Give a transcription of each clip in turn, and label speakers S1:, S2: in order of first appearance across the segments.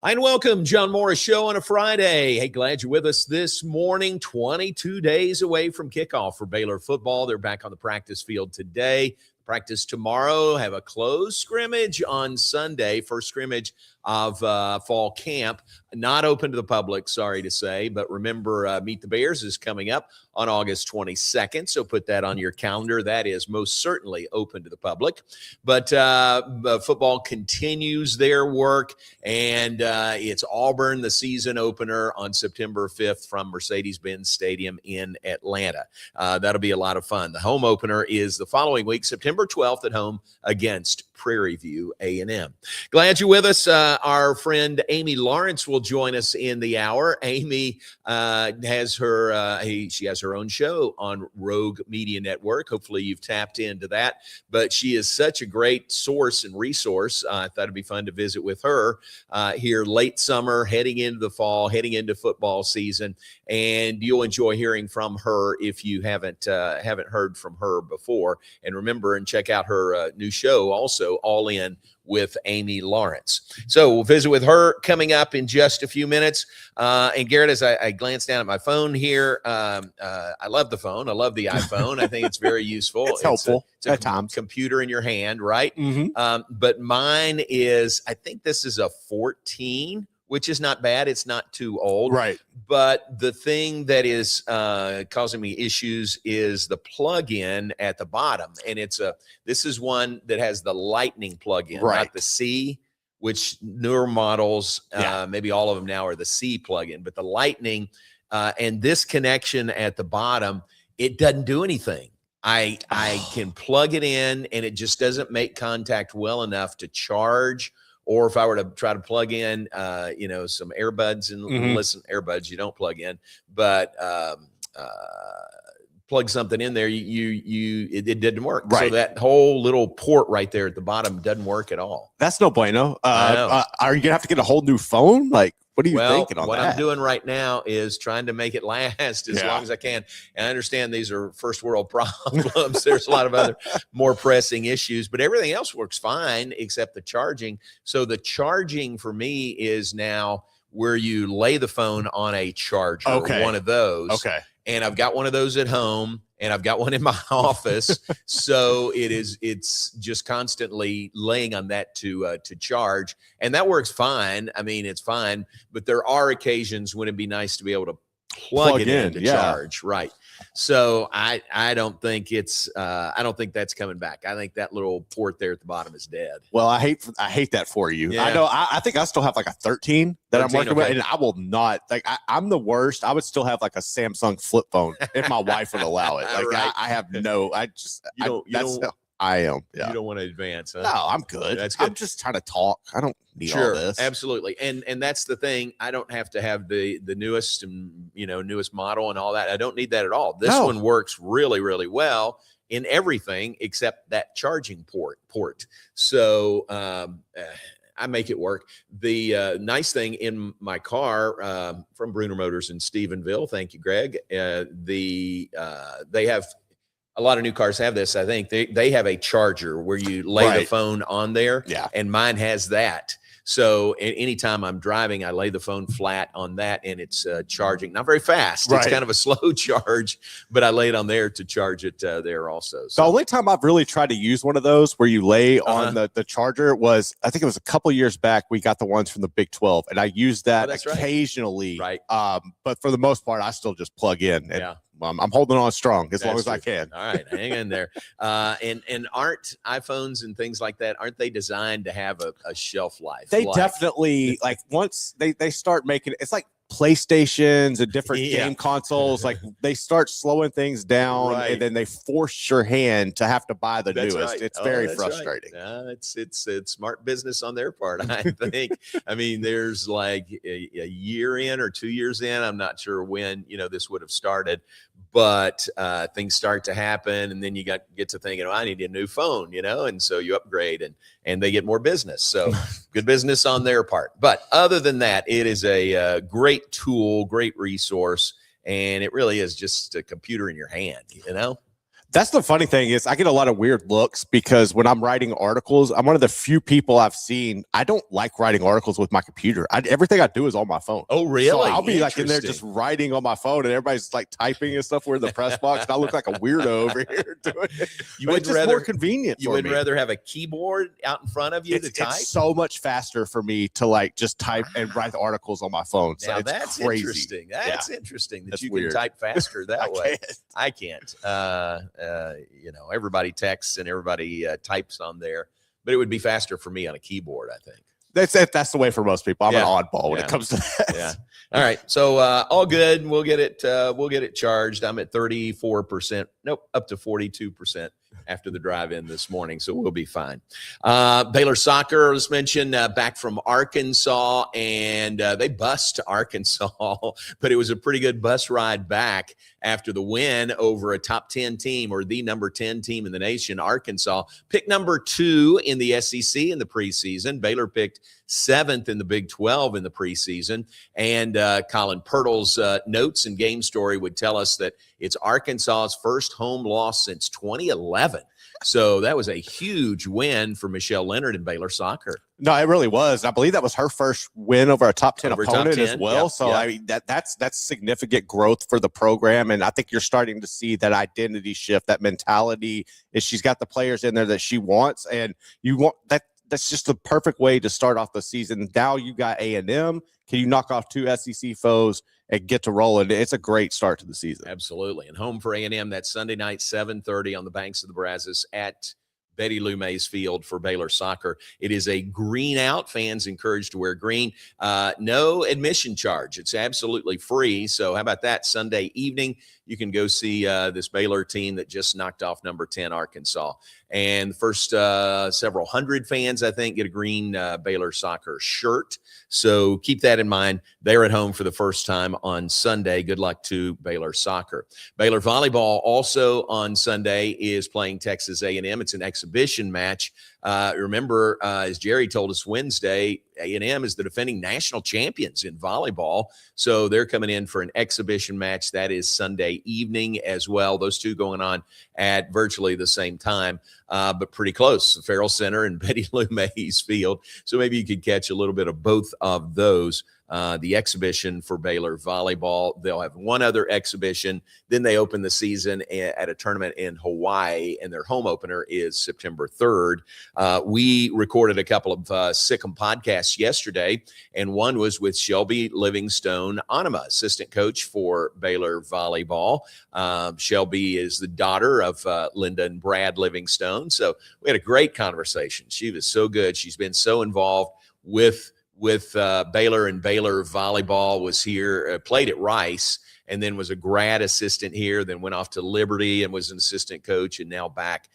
S1: And welcome, John Morris Show on a Friday. Hey, glad you're with us this morning. 22 days away from kickoff for Baylor football. They're back on the practice field today. Practice tomorrow. Have a closed scrimmage on Sunday. First scrimmage of fall camp. Not open to the public, sorry to say. But remember, Meet the Bears is coming up on August 22nd. So put that on your calendar. That is most certainly open to the public. But football continues their work. And it's Auburn, the season opener on September 5th from Mercedes-Benz Stadium in Atlanta. That'll be a lot of fun. The home opener is the following week, September 12th at home against Prairie View A&M. Glad you're with us. Our friend Amy Lawrence will join us in the hour. Amy has her own show on Rogue Media Network. Hopefully you've tapped into that. But she is such a great source and resource. I thought it'd be fun to visit with her here late summer, heading into the fall, heading into football season. And you'll enjoy hearing from her if you haven't heard from her before. And remember and check out her new show also, All In with Amy Lawrence. So we'll visit with her coming up in just a few minutes. And Garrett, as I glance down at my phone here, I love the phone. I love the iPhone. I think it's very useful.
S2: It's helpful
S1: it's a
S2: at times.
S1: Computer in your hand, right?
S2: Mm-hmm.
S1: But mine is, I think this is a 14, which is not bad. It's not too old.
S2: Right.
S1: But the thing that is causing me issues is the plug-in at the bottom. And this is one that has the lightning plug-in,
S2: right,
S1: not the C, which newer models, maybe all of them now are the C plug-in. But the lightning and this connection at the bottom, it doesn't do anything. I can plug it in and it just doesn't make contact well enough to charge. Or if I were to try to plug in, some earbuds and listen, earbuds you don't plug in, but plug something in there, it didn't work.
S2: Right.
S1: So that whole little port right there at the bottom doesn't work at all.
S2: That's no bueno. Are you gonna have to get a whole new phone? Like, what are you thinking on
S1: what
S2: that?
S1: I'm doing right now is trying to make it last as long as I can. And I understand these are first world problems. There's a lot of other more pressing issues, but everything else works fine except the charging. So the charging for me is now where you lay the phone on a charger, one of those.
S2: Okay.
S1: And I've got one of those at home and I've got one in my office. So it's just constantly laying on that to charge. And that works fine. I mean, it's fine, but there are occasions when it'd be nice to be able to plug it in to charge. Right. So I don't think I don't think that's coming back. I think that little port there at the bottom is dead.
S2: Well, I hate that for you. Yeah. I know. I think I still have like a 13 that I'm working with, and I will not I'm the worst. I would still have like a Samsung flip phone if my wife would allow it. Like right. I have no. I am. Yeah.
S1: You don't want to advance, huh?
S2: No, I'm good.
S1: That's good.
S2: I'm just trying to talk. I don't need all this.
S1: Absolutely. And that's the thing. I don't have to have the newest and newest model and all that. I don't need that at all. This one works really, really well in everything except that charging port. So I make it work. The nice thing in my car from Bruner Motors in Stephenville, thank you, Greg. They have. A lot of new cars have this. I think they have a charger where you lay the phone on there. Yeah. And mine has that. So anytime I'm driving, I lay the phone flat on that and it's charging. Not very fast. Right. It's kind of a slow charge, but I lay it on there to charge it there also. So
S2: the only time I've really tried to use one of those where you lay on the charger was, I think it was a couple years back. We got the ones from the Big 12 and I used that occasionally. Right. But for the most part, I still just plug in. And I'm holding on strong as long as I can.
S1: All right, hang in there. And aren't iPhones and things like that, aren't they designed to have a shelf life?
S2: They definitely, like once they start making, it's like PlayStations and different game consoles, like they start slowing things down and then they force your hand to have to buy the newest. Right. It's very frustrating.
S1: Right. It's smart business on their part, I think. I mean, there's like a year in or 2 years in, I'm not sure when, this would have started, but things start to happen and then you get to thinking, I need a new phone, and so you upgrade and they get more business. So good business on their part. But other than that, it is a great tool, great resource, and it really is just a computer in your hand,
S2: That's the funny thing is I get a lot of weird looks because when I'm writing articles, I'm one of the few people I've seen. I don't like writing articles with my computer. Everything I do is on my phone.
S1: Oh, really?
S2: So I'll be like in there just writing on my phone and everybody's like typing and stuff. We're in the press box and I look like a weirdo over here doing it.
S1: It's just
S2: more convenient.
S1: You would rather have a keyboard out in front of you to type?
S2: It's so much faster for me to like just type and write the articles on my phone. So
S1: now that's
S2: crazy.
S1: Interesting. That's interesting that you can type faster that way. I can't. Everybody texts and everybody types on there, but it would be faster for me on a keyboard, I think.
S2: That's the way for most people. I'm an oddball when it comes to that.
S1: Yeah. All right. So all good. We'll get it charged. I'm at 34%. Nope, up to 42% after the drive-in this morning, so we'll be fine. Baylor soccer, let's mention, back from Arkansas, and they bussed Arkansas, but it was a pretty good bus ride back after the win over a top 10 team, or the number 10 team in the nation. Arkansas picked number 2 in the SEC in the preseason. Baylor picked 7th in the Big 12 in the preseason. And Colin Pirtle's notes and game story would tell us that it's Arkansas's first home loss since 2011. So that was a huge win for Michelle Leonard in Baylor soccer.
S2: No, it really was. I believe that was her first win over a top 10 opponent as well. Yep, so I mean, that's significant growth for the program. And I think you're starting to see that identity shift, that mentality is she's got the players in there that she wants. And you want that. That's just the perfect way to start off the season. Now you got A&M. Can you knock off 2 SEC foes and get to rolling? It's a great start to the season.
S1: Absolutely. And home for A&M, that's Sunday night, 7:30 on the banks of the Brazos at Betty Lou Mays Field for Baylor soccer. It is a green out. Fans encouraged to wear green. No admission charge. It's absolutely free. So how about that? Sunday evening, you can go see this Baylor team that just knocked off number 10 Arkansas. And the first several hundred fans, I think, get a green Baylor soccer shirt. So keep that in mind. They're at home for the first time on Sunday. Good luck to Baylor soccer. Baylor volleyball also on Sunday is playing Texas A&M. It's an exhibition match. Remember, as Jerry told us Wednesday, A&M is the defending national champions in volleyball. So they're coming in for an exhibition match. That is Sunday evening as well. Those two going on at virtually the same time, but pretty close. The Farrell Center and Betty Lou Mays Field. So maybe you could catch a little bit of both of those. The exhibition for Baylor volleyball. They'll have one other exhibition. Then they open the season at a tournament in Hawaii, and their home opener is September 3rd. We recorded a couple of Sikkim podcasts yesterday, and one was with Shelby Livingstone Anima, assistant coach for Baylor volleyball. Shelby is the daughter of Linda and Brad Livingstone. So we had a great conversation. She was so good. She's been so involved with Baylor, and Baylor volleyball, was here, played at Rice, and then was a grad assistant here, then went off to Liberty and was an assistant coach, and now back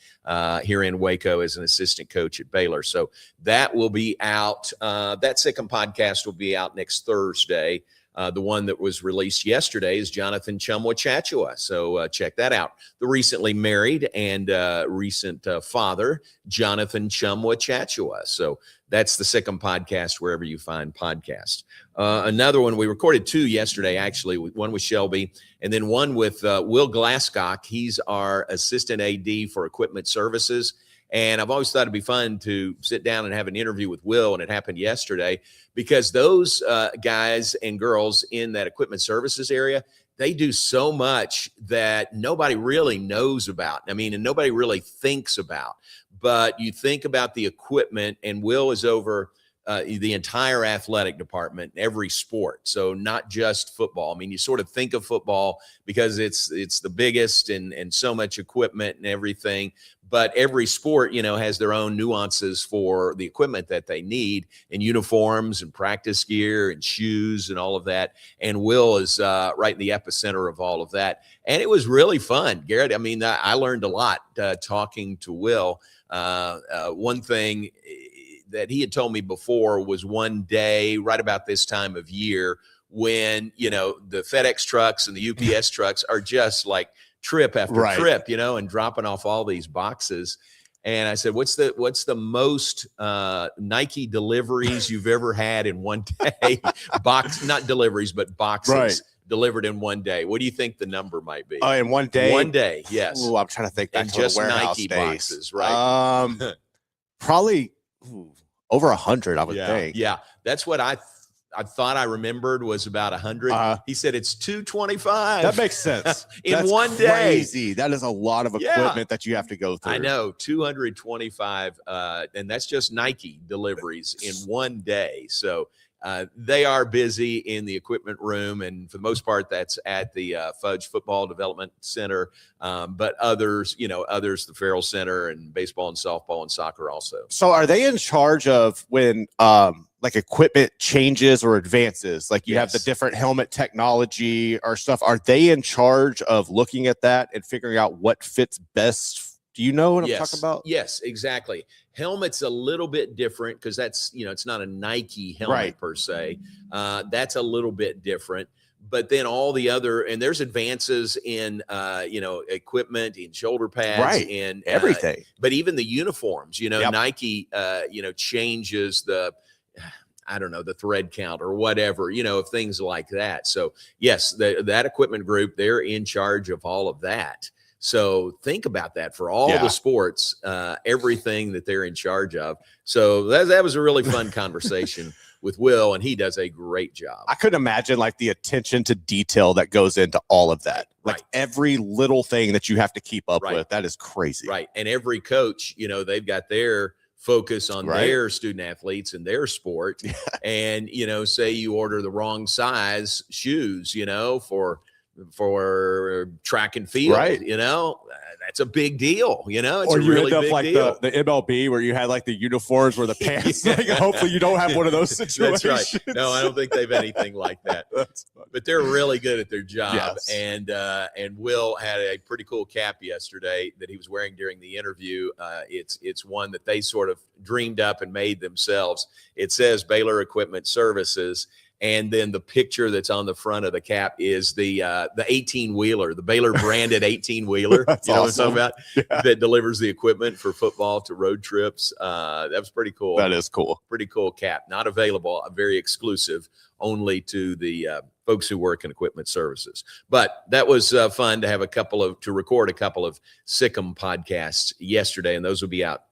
S1: here in Waco as an assistant coach at Baylor. So that will be out. That second podcast will be out next Thursday. The one that was released yesterday is Jonathan Chumwa-Chachua. So check that out. The recently married and recent father, Jonathan Chumwa-Chachua. So that's the Sikkim podcast, wherever you find podcasts. Another one, we recorded 2 yesterday, actually. One with Shelby, and then one with Will Glasscock. He's our assistant AD for equipment services. And I've always thought it'd be fun to sit down and have an interview with Will, and it happened yesterday, because those guys and girls in that equipment services area, they do so much that nobody really knows about. I mean, and nobody really thinks about. But you think about the equipment, and Will is over the entire athletic department, every sport. So not just football. I mean, you sort of think of football because it's the biggest and so much equipment and everything. But every sport, has their own nuances for the equipment that they need, and uniforms and practice gear and shoes and all of that. And Will is right in the epicenter of all of that. And it was really fun, Garrett. I mean, I learned a lot talking to Will. One thing that he had told me before was one day right about this time of year when, the FedEx trucks and the UPS trucks are just like trip after trip, and dropping off all these boxes. And I said, what's the most Nike deliveries you've ever had in one day? Not deliveries, but boxes. delivered in one day. What do you think the number might be?
S2: In one day?
S1: One day, yes.
S2: Ooh, I'm trying to think back
S1: and
S2: to
S1: just
S2: the warehouse
S1: Nike
S2: days.
S1: boxes, right?
S2: Probably over 100, I would think.
S1: Yeah, that's what I thought I remembered was about 100. He said it's 225.
S2: That makes sense.
S1: That's one day.
S2: Crazy. That is a lot of equipment that you have to go through.
S1: I know, 225, and that's just Nike deliveries in one day. So they are busy in the equipment room, and for the most part, that's at the Fudge Football Development Center. But others, the Farrell Center and baseball and softball and soccer also.
S2: So are they in charge of when like equipment changes or advances? Like you have the different helmet technology or stuff. Are they in charge of looking at that and figuring out what fits best? Do you know what I'm talking about?
S1: Yes, exactly. Helmet's a little bit different because that's, it's not a Nike helmet per se. That's a little bit different. But then all the other, and there's advances in, equipment, in shoulder pads, in
S2: everything.
S1: But even the uniforms, Nike, changes the thread count or whatever, of things like that. So yes, that equipment group, they're in charge of all of that. So think about that for all the sports, everything that they're in charge of. So that was a really fun conversation with Will, and he does a great job.
S2: I could imagine like the attention to detail that goes into all of that. Like every little thing that you have to keep up with. That is crazy.
S1: Right. And every coach, they've got their focus on their student athletes and their sport. And, say you order the wrong size shoes, for track and field, that's a big deal, it's
S2: or
S1: a
S2: you
S1: really
S2: end up
S1: big
S2: like
S1: deal.
S2: The MLB where you had like the uniforms where the pants, like, hopefully you don't have one of those situations.
S1: That's right. No, I don't think they've anything like that, but they're really good at their job. And Will had a pretty cool cap yesterday that he was wearing during the interview. It's one that they sort of dreamed up and made themselves. It says Baylor Equipment Services. And then the picture that's on the front of the cap is the 18-wheeler, the Baylor branded 18-wheeler.
S2: That's awesome.
S1: What I'm talking about? That delivers the equipment for football to road trips. That was pretty cool.
S2: That is cool.
S1: Pretty cool cap. Not available, very exclusive, only to the folks who work in equipment services. But that was fun to have to record a couple of Sikkim podcasts yesterday, and those will be out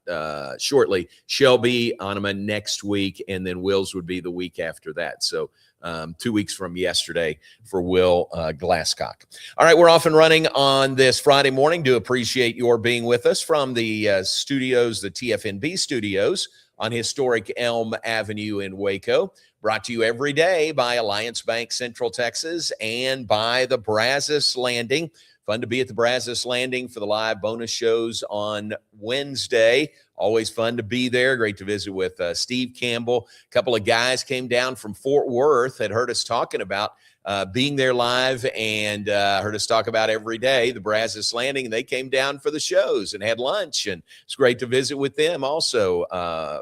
S1: shortly. Shelby Onema next week, and then Will's would be the week after that. So 2 weeks from yesterday for Will Glasscock. All right, we're off and running on this Friday morning. Do appreciate your being with us from the studios, the TFNB studios on historic Elm Avenue in Waco. Brought to you every day by Alliance Bank Central Texas and by the Brazos Landing. Fun to be at the Brazos Landing for the live bonus shows on Wednesday. Always fun to be there. Great to visit with Steve Campbell. A couple of guys came down from Fort Worth, had heard us talking about being there live, and heard us talk about every day the Brazos Landing. They came down for the shows and had lunch, and it's great to visit with them also.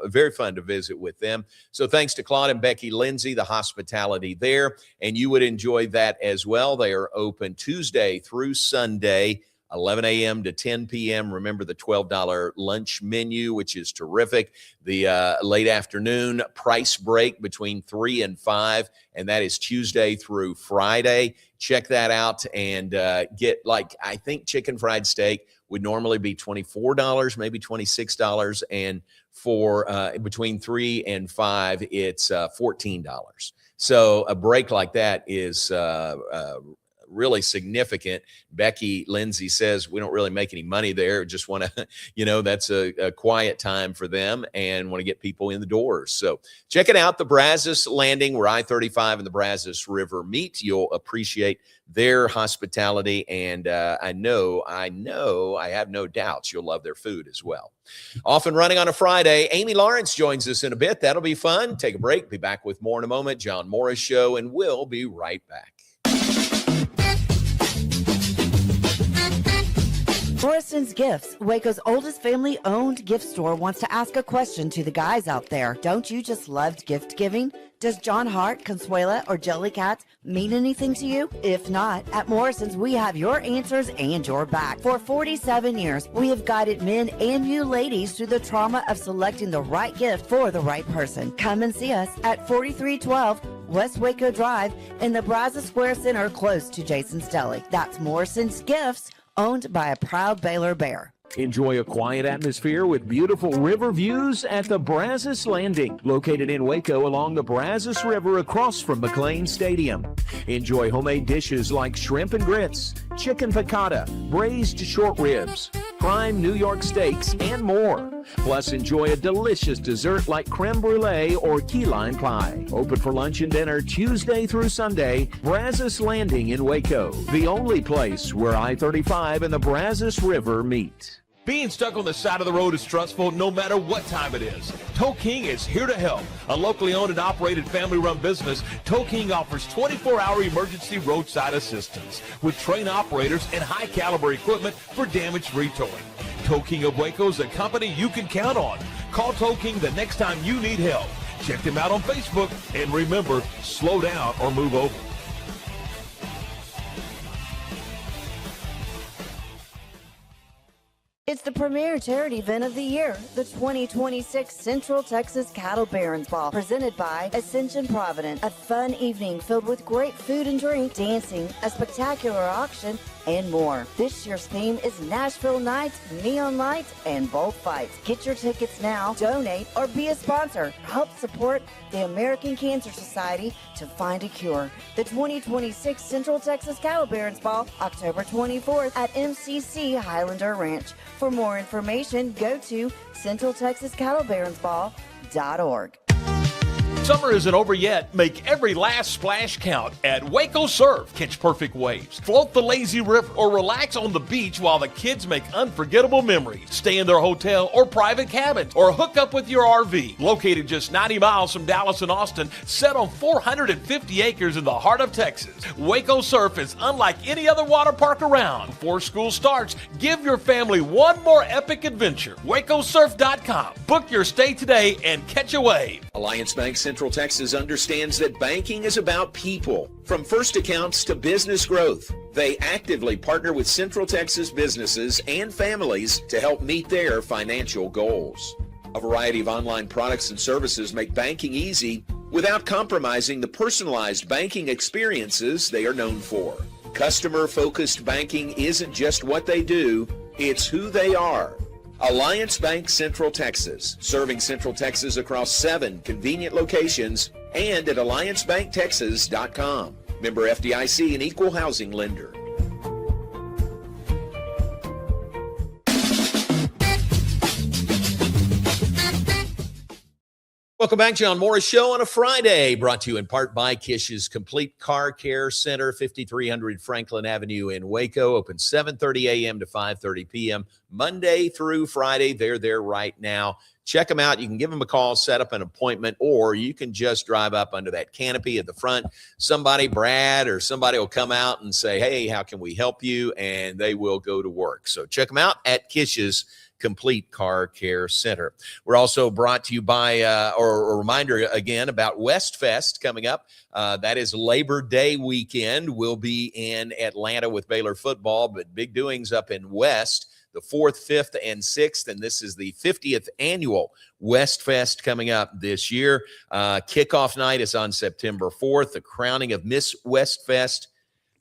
S1: Very fun to visit with them. So thanks to Claude and Becky Lindsay, the hospitality there, and you would enjoy that as well. They are open Tuesday through Sunday, 11 a.m. to 10 p.m. Remember the $12 lunch menu, which is terrific. The late afternoon price break between 3 and 5, and that is Tuesday through Friday. Check that out and get, I think chicken fried steak would normally be $24, maybe $26. And for between 3 and 5, it's $14. So a break like that is really significant. Becky Lindsay says we don't really make any money there. Just want to, that's a quiet time for them and want to get people in the doors. So check it out, the Brazos Landing, where I-35 and the Brazos River meet. You'll appreciate their hospitality, and I have no doubts you'll love their food as well. Off and running on a Friday. Amy Lawrence joins us in a bit. That'll be fun. Take a break. Be back with more in a moment. John Morris Show, and we'll be right back.
S3: Morrison's Gifts, Waco's oldest family-owned gift store, wants to ask a question to the guys out there. Don't you just love gift giving? Does John Hart, Consuela, or Jellycat mean anything to you? If not, at Morrison's, we have your answers and your back. For 47 years, we have guided men and you ladies through the trauma of selecting the right gift for the right person. Come and see us at 4312 West Waco Drive in the Brazos Square Center close to Jason's Deli. That's Morrison's Gifts, owned by a proud Baylor Bear.
S4: Enjoy a quiet atmosphere with beautiful river views at the Brazos Landing, located in Waco along the Brazos River across from McLean Stadium. Enjoy homemade dishes like shrimp and grits, chicken piccata, braised short ribs, prime New York steaks, and more. Plus, enjoy a delicious dessert like creme brulee or key lime pie. Open for lunch and dinner Tuesday through Sunday. Brazos Landing in Waco, the only place where I-35 and the Brazos River meet.
S5: Being stuck on the side of the road is stressful no matter what time it is. Tow King is here to help. A locally owned and operated family-run business, Tow King offers 24-hour emergency roadside assistance with trained operators and high-caliber equipment for damage-free towing. Tow King of Waco is a company you can count on. Call Tow King the next time you need help. Check them out on Facebook, and remember, slow down or move over.
S3: It's the premier charity event of the year, the 2026 Central Texas Cattle Barons Ball, presented by Ascension Providence. A fun evening filled with great food and drink, dancing, a spectacular auction, and more. This year's theme is Nashville Nights, Neon Lights, and Bullfights. Get your tickets now, donate, or be a sponsor. Help support the American Cancer Society to find a cure. The 2026 Central Texas Cattle Barons Ball, October 24th at MCC Highlander Ranch. For more information, go to centraltexascattlebaronsball.org.
S5: Summer isn't over yet. Make every last splash count at Waco Surf. Catch perfect waves, float the lazy river, or relax on the beach while the kids make unforgettable memories. Stay in their hotel or private cabins, or hook up with your RV. Located just 90 miles from Dallas and Austin, set on 450 acres in the heart of Texas, Waco Surf is unlike any other water park around. Before school starts, give your family one more epic adventure. WacoSurf.com. Book your stay today and catch a wave.
S1: Alliance Bank Central Texas understands that banking is about people. From first accounts to business growth, they actively partner with Central Texas businesses and families to help meet their financial goals. A variety of online products and services make banking easy without compromising the personalized banking experiences they are known for. Customer-focused banking isn't just what they do, it's who they are. Alliance Bank Central Texas, serving Central Texas across 7 convenient locations and at alliancebanktexas.com. Member FDIC and equal housing lender. Welcome back, John Morris Show on a Friday, brought to you in part by Kish's Complete Car Care Center, 5300 Franklin Avenue in Waco, open 7:30 a.m. to 5:30 p.m. Monday through Friday. They're there right now. Check them out. You can give them a call, set up an appointment, or you can just drive up under that canopy at the front. Somebody, Brad, or somebody will come out and say, hey, how can we help you? And they will go to work. So check them out at Kish's Complete Car Care Center. We're also brought to you by, or a reminder again about Westfest coming up. That is Labor Day weekend. We'll be in Atlanta with Baylor football, but big doings up in West, the 4th, 5th, and 6th, and this is the 50th annual Westfest coming up this year. Kickoff night is on September 4th, the crowning of Miss Westfest,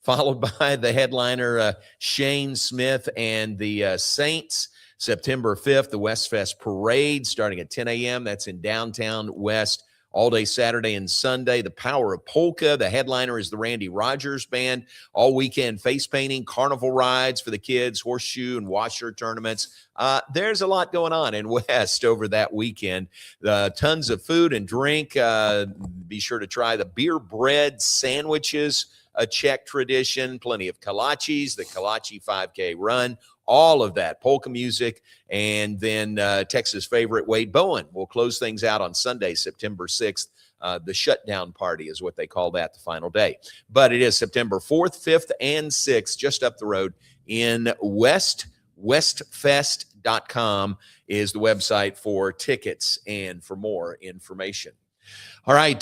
S1: followed by the headliner Shane Smith and the Saints. September 5th, the Westfest Parade starting at 10 a.m. That's in downtown West. All day Saturday and Sunday, the Power of Polka. The headliner is the Randy Rogers Band. All weekend face painting, carnival rides for the kids, horseshoe and washer tournaments. There's a lot going on in West over that weekend. Tons of food and drink. Be sure to try the beer bread sandwiches, a Czech tradition. Plenty of kolaches, the Kolache 5K run. All of that, polka music, and then Texas favorite Wade Bowen will close things out on Sunday, September 6th. The shutdown party is what they call that, the final day. But it is September 4th, 5th, and 6th, just up the road in West. Westfest.com is the website for tickets and for more information. All right,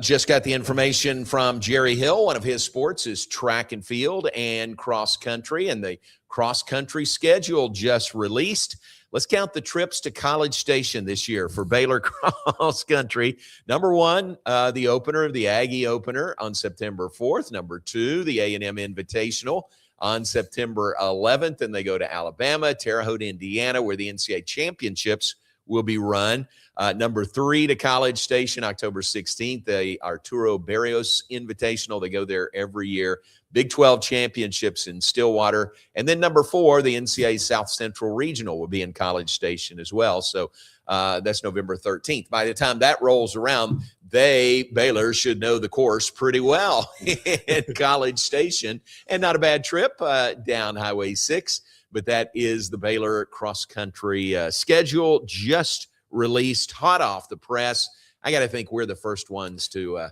S1: just got the information from Jerry Hill. One of his sports is track and field and cross country, and the cross country schedule just released. let's count the trips to College Station this year for Baylor cross country. Number one, the opener, the Aggie opener on September 4th. Number two, the A&M Invitational on September 11th. And they go to Alabama, Terre Haute, Indiana, where the NCAA championships will be run. Number three to College Station, October 16th, the Arturo Barrios Invitational. They go there every year. Big 12 championships in Stillwater. And then number four, the NCAA South Central Regional will be in College Station as well. So that's November 13th. By the time that rolls around, Baylor should know the course pretty well in College Station. And not a bad trip down Highway 6. But that is the Baylor cross-country schedule, just released, hot off the press. I got to think we're the first ones to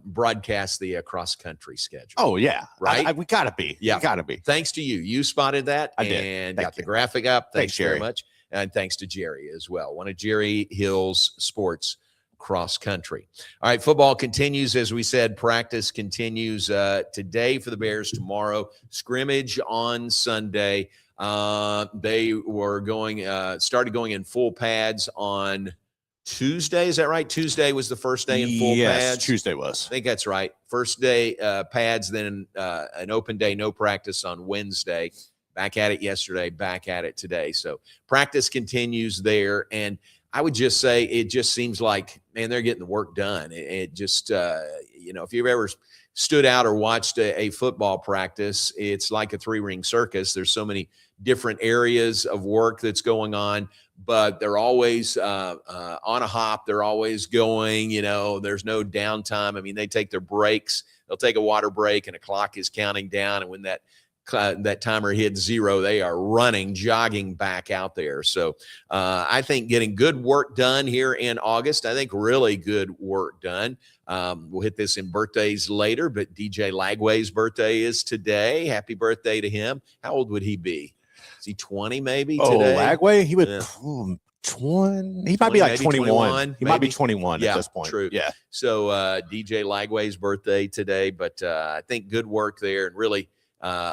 S1: broadcast the cross-country schedule.
S2: Oh, yeah.
S1: Right?
S2: We got to be.
S1: Yeah.
S2: We got to be.
S1: Thanks to you. You spotted that and got the graphic up. Thanks very much. And thanks to Jerry as well. One of Jerry Hill's sports cross country. All right, football continues. As we said, practice continues today for the Bears, tomorrow scrimmage on Sunday. They were started going in full pads on Tuesday. Is that right? Tuesday was the first day in full pads?
S2: Yes, Tuesday was.
S1: I think that's right. First day pads, then an open day, no practice on Wednesday. Back at it yesterday, back at it today. So practice continues there. And I would just say it just seems like, man, they're getting the work done. It just, if you've ever stood out or watched a football practice, it's like a three-ring circus. There's so many different areas of work that's going on, but they're always on a hop. They're always going, there's no downtime. I mean, they take their breaks. They'll take a water break and a clock is counting down. And when that timer hits zero, they are running, jogging back out there. So I think getting good work done here in August. I think really good work done. We'll hit this in birthdays later, but DJ Lagway's birthday is today. Happy birthday to him. How old would he be? Is he 20 maybe today?
S2: Lagway? He would 20. He might be like 21. He might be 21 at this point.
S1: True.
S2: Yeah.
S1: So DJ Lagway's birthday today, but I think good work there and really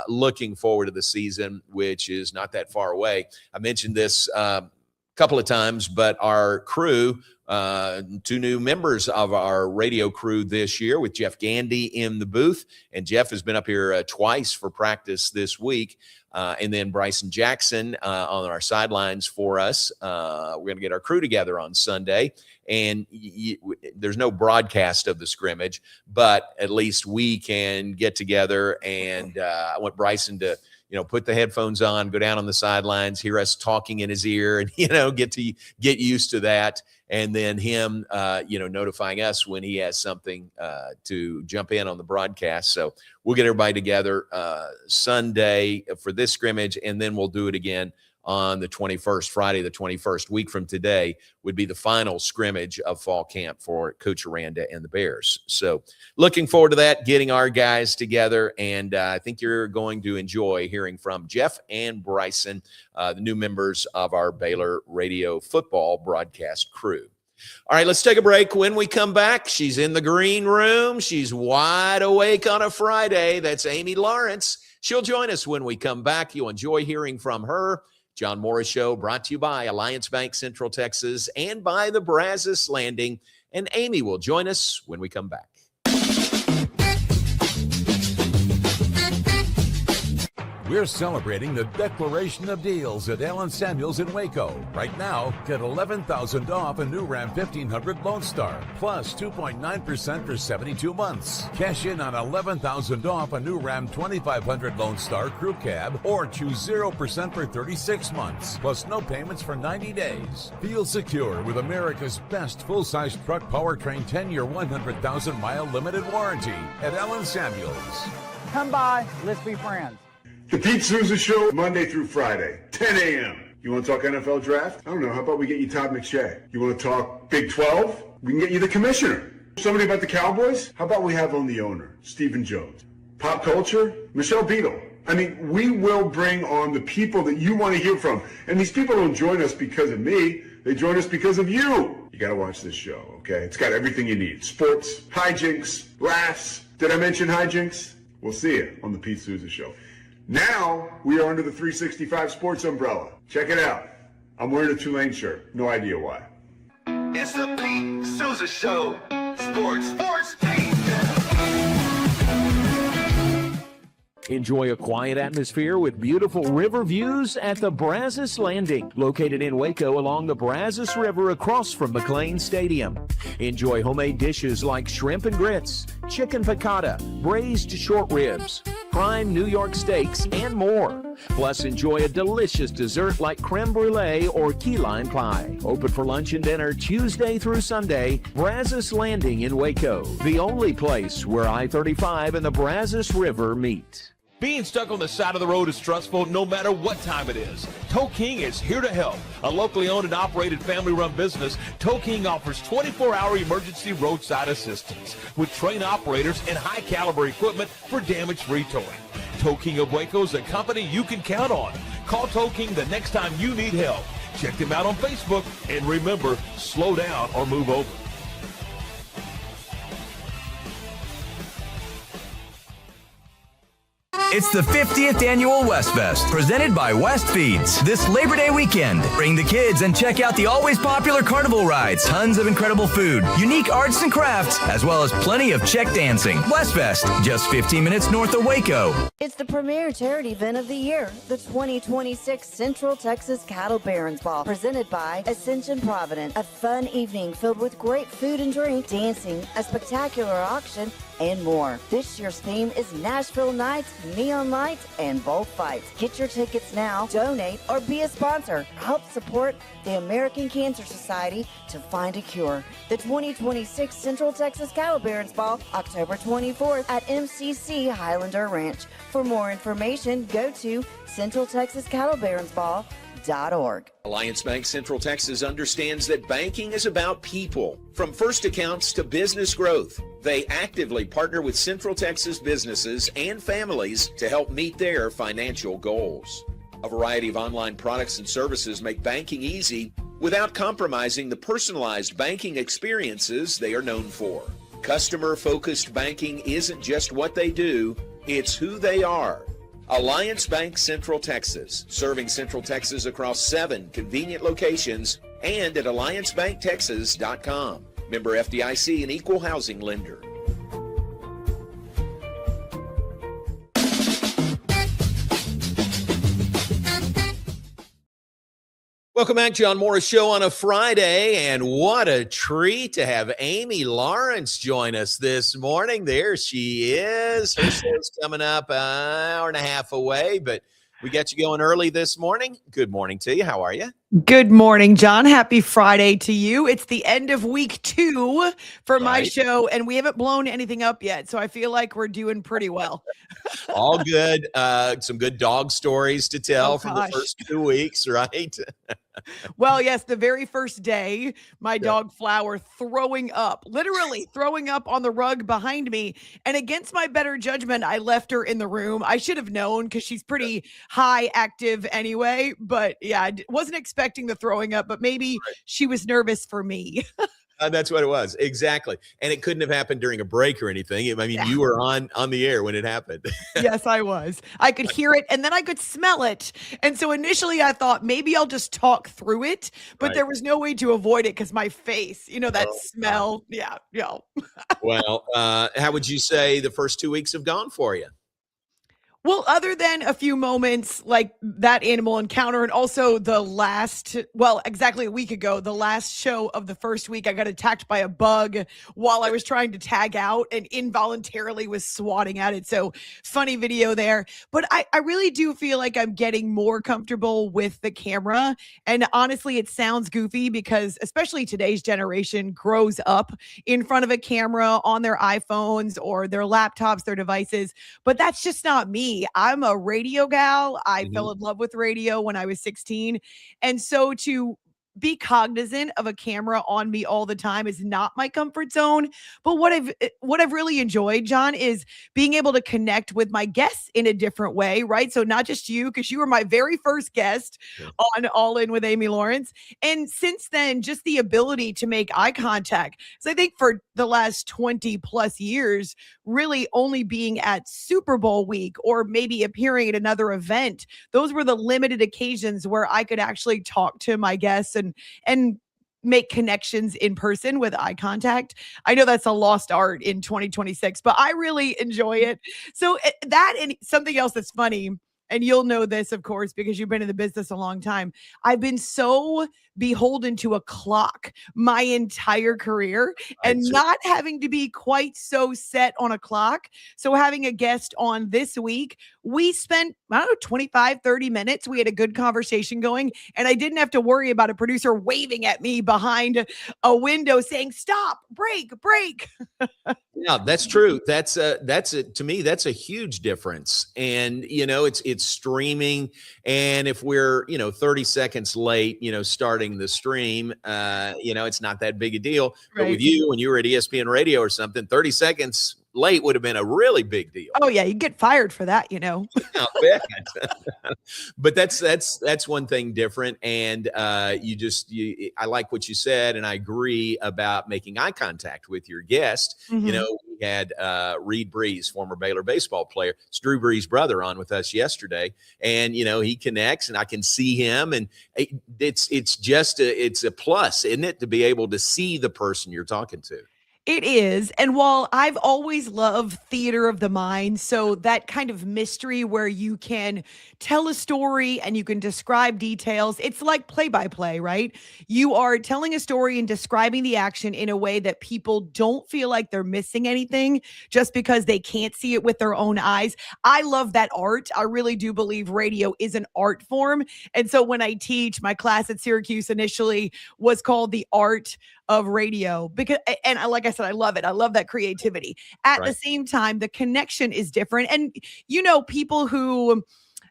S1: looking forward to the season, which is not that far away. I mentioned this a couple of times, but our crew, two new members of our radio crew this year with Jeff Gandy in the booth. And Jeff has been up here twice for practice this week. And then Bryson Jackson on our sidelines for us. We're going to get our crew together on Sunday. And there's no broadcast of the scrimmage, but at least we can get together. And I want Bryson to, put the headphones on, go down on the sidelines, hear us talking in his ear, and get used to that. And then him, notifying us when he has something to jump in on the broadcast. So we'll get everybody together Sunday for this scrimmage, and then we'll do it again on the 21st, Friday the 21st. Week from today would be the final scrimmage of fall camp for Coach Aranda and the Bears. So looking forward to that, getting our guys together, and I think you're going to enjoy hearing from Jeff and Bryson, the new members of our Baylor radio football broadcast crew. All right, let's take a break. When we come back, she's in the green room. She's wide awake on a Friday. That's Amy Lawrence. She'll join us when we come back. You'll enjoy hearing from her. John Morris Show brought to you by Alliance Bank Central Texas and by the Brazos Landing. And Amy will join us when we come back.
S6: We're celebrating the Declaration of Deals at Allen Samuels in Waco. Right now, get $11,000 off a new Ram 1500 Lone Star, plus 2.9% for 72 months. Cash in on $11,000 off a new Ram 2500 Lone Star Crew Cab, or choose 0% for 36 months, plus no payments for 90 days. Feel secure with America's best full-size truck powertrain 10-year, 100,000-mile limited warranty at Allen Samuels.
S7: Come by, let's be friends.
S8: The Pete Souza Show, Monday through Friday, 10 a.m. You want to talk NFL draft? I don't know. How about we get you Todd McShay? You want to talk Big 12? We can get you the commissioner. Somebody about the Cowboys? How about we have on the owner, Stephen Jones? Pop culture? Michelle Beadle. I mean, we will bring on the people that you want to hear from. And these people don't join us because of me. They join us because of you. You got to watch this show, okay? It's got everything you need. Sports, hijinks, laughs. Did I mention hijinks? We'll see you on the Pete Souza Show. Now, we are under the 365 Sports umbrella. Check it out. I'm wearing a Tulane shirt. No idea why.
S9: It's the Pete Souza Show. Sports team.
S4: Enjoy a quiet atmosphere with beautiful river views at the Brazos Landing, located in Waco along the Brazos River across from McLean Stadium. Enjoy homemade dishes like shrimp and grits, chicken piccata, braised short ribs, prime New York steaks, and more. Plus, enjoy a delicious dessert like creme brulee or key lime pie. Open for lunch and dinner Tuesday through Sunday. Brazos Landing in Waco, the only place where I-35 and the Brazos River meet.
S5: Being stuck on the side of the road is stressful no matter what time it is. Tow King is here to help. A locally owned and operated family-run business, Tow King offers 24-hour emergency roadside assistance with trained operators and high-caliber equipment for damage-free towing. Tow King of Waco is a company you can count on. Call Tow King the next time you need help. Check them out on Facebook, and remember, slow down or move over.
S10: It's the 50th annual West Fest, presented by West Feeds. This Labor Day weekend, bring the kids and check out the always popular carnival rides, tons of incredible food, unique arts and crafts, as well as plenty of check dancing. West Fest, just 15 minutes north of Waco.
S3: It's the premier charity event of the year, the 2026 Central Texas Cattle Barons Ball, presented by Ascension Providence. A fun evening filled with great food and drink, dancing, a spectacular auction, and more. This year's theme is Nashville Nights, Neon Lights, and Bullfights. Get your tickets now, donate, or be a sponsor. Help support the American Cancer Society to find a cure. The 2026 Central Texas Cattle Barons Ball, October 24th at MCC Highlander Ranch. For more information, go to CentralTexasCattleBaronsBall.org.
S1: Alliance Bank Central Texas understands that banking is about people. From first accounts to business growth, they actively partner with Central Texas businesses and families to help meet their financial goals. A variety of online products and services make banking easy without compromising the personalized banking experiences they are known for. Customer-focused banking isn't just what they do, it's who they are. Alliance Bank Central Texas, serving Central Texas across 7 convenient locations and at alliancebanktexas.com. Member FDIC, an equal housing lender. Welcome back, John Morris Show on a Friday, and what a treat to have Amy Lawrence join us this morning. There she is. Her show's coming up an hour and a half away, but we got you going early this morning. Good morning to you. How are you?
S11: Good morning, John. Happy Friday to you. It's the end of week 2 for my show, and we haven't blown anything up yet, so I feel like we're doing pretty well.
S1: All good. Some good dog stories to tell from the first 2 weeks, right?
S11: Well, yes, the very first day, my dog Flower literally throwing up on the rug behind me. And against my better judgment, I left her in the room. I should have known because she's pretty high active anyway. But yeah, I wasn't expecting the throwing up, but maybe she was nervous for me.
S1: That's what it was. Exactly. And it couldn't have happened during a break or anything. I mean, you were on the air when it happened.
S11: Yes, I was. I could hear it and then I could smell it. And so initially I thought maybe I'll just talk through it, but there was no way to avoid it because my face, that smell. Yeah.
S1: Well, how would you say the first 2 weeks have gone for you?
S11: Well, other than a few moments like that animal encounter and also exactly a week ago, the last show of the first week, I got attacked by a bug while I was trying to tag out and involuntarily was swatting at it. So funny video there. But I really do feel like I'm getting more comfortable with the camera. And honestly, it sounds goofy because especially today's generation grows up in front of a camera on their iPhones or their laptops, their devices. But that's just not me. I'm a radio gal. I fell in love with radio when I was 16. And so to be cognizant of a camera on me all the time is not my comfort zone. But what I've really enjoyed, John, is being able to connect with my guests in a different way, right? So not just you, because you were my very first guest on All In with Amy Lawrence. And since then, just the ability to make eye contact. So I think for the last 20 plus years, really only being at Super Bowl week or maybe appearing at another event, those were the limited occasions where I could actually talk to my guests and make connections in person with eye contact. I know that's a lost art in 2026, but I really enjoy it. So that and something else that's funny, and you'll know this, of course, because you've been in the business a long time. I've been so beholden to a clock my entire career and not having to be quite so set on a clock. So having a guest on this week, we spent, I don't know, 25, 30 minutes. We had a good conversation going, and I didn't have to worry about a producer waving at me behind a window saying, stop, break.
S1: Yeah, that's true. To me, that's a huge difference. And, it's streaming. And if we're, 30 seconds late, starting the stream, it's not that big a deal. Right. But with you, when you were at ESPN Radio or something, 30 seconds late would have been a really big deal.
S11: Oh yeah, you get fired for that,
S1: I bet. But that's one thing different. And I like what you said, and I agree about making eye contact with your guest. Mm-hmm. We had Reed Brees, former Baylor baseball player. It's Drew Brees' brother, on with us yesterday, and he connects, and I can see him, and it's a plus, isn't it, to be able to see the person you're talking to.
S11: It is. And while I've always loved theater of the mind, so that kind of mystery where you can tell a story and you can describe details, it's like play-by-play, right? You are telling a story and describing the action in a way that people don't feel like they're missing anything just because they can't see it with their own eyes. I love that art. I really do believe radio is an art form. And so when I teach, my class at Syracuse initially was called The Art of Radio, because, and like I said, I love it. I love that creativity. At the same time, the connection is different. And, people who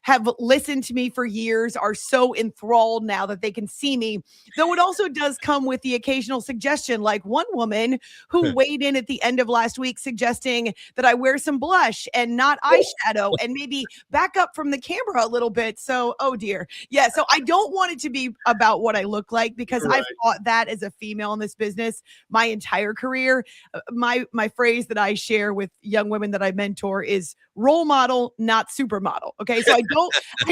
S11: have listened to me for years are so enthralled now that they can see me, though it also does come with the occasional suggestion, like one woman who weighed in at the end of last week suggesting that I wear some blush and not eyeshadow and maybe back up from the camera a little bit. So, oh dear. Yeah. So I don't want it to be about what I look like, because I've fought that as a female in this business my entire career. My phrase that I share with young women that I mentor is role model, not supermodel. Okay. So I